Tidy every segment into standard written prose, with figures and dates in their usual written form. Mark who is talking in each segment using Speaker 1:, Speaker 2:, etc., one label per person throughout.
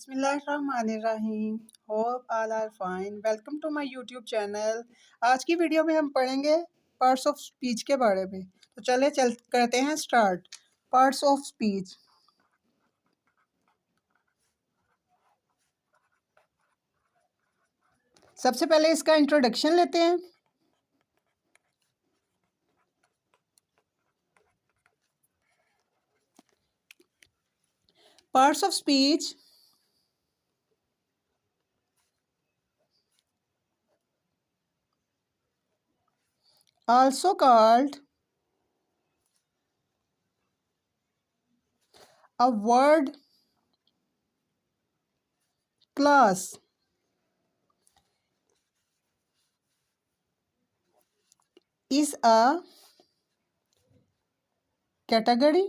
Speaker 1: बिस्मिल्लाहिर्रहमानिर्रहीम। Hope all are fine. Welcome to my YouTube channel. आज की वीडियो में हम पढ़ेंगे पार्ट्स ऑफ स्पीच के बारे में। तो चल करते हैं स्टार्ट। Parts of speech. सबसे पहले इसका इंट्रोडक्शन लेते हैं। Parts of speech also called a word class is a category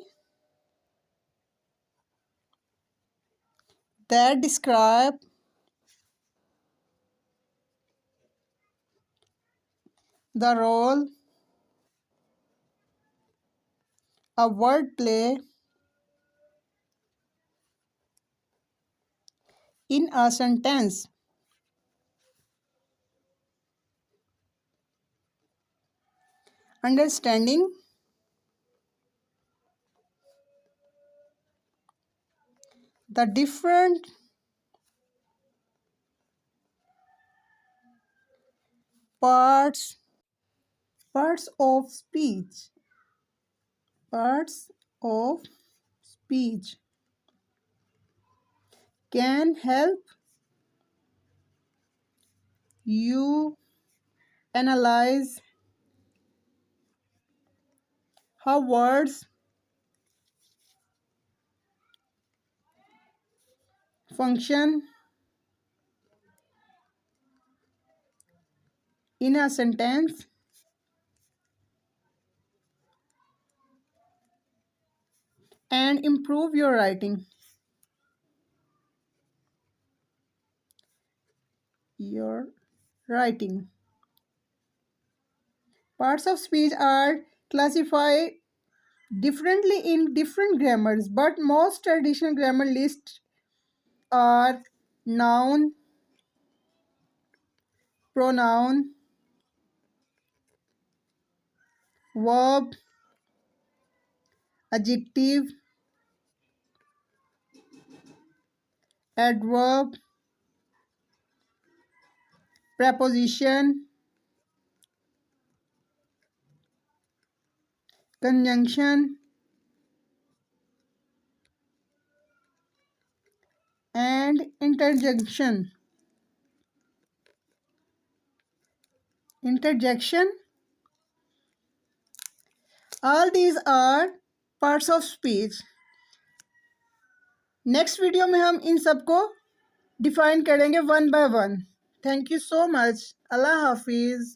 Speaker 1: that describe the role a word play in a sentence. Understanding the different parts of speech parts of speech can help you analyze how words function in a sentence and improve your writing. Parts of speech are classified differently in different grammars, but most traditional grammar lists are noun, pronoun, verb, adjective, adverb, preposition, conjunction, and interjection. All these are parts of speech. Next video में हम इन सबको define करेंगे one by one. Thank you so much. अल्लाह हाफिज़।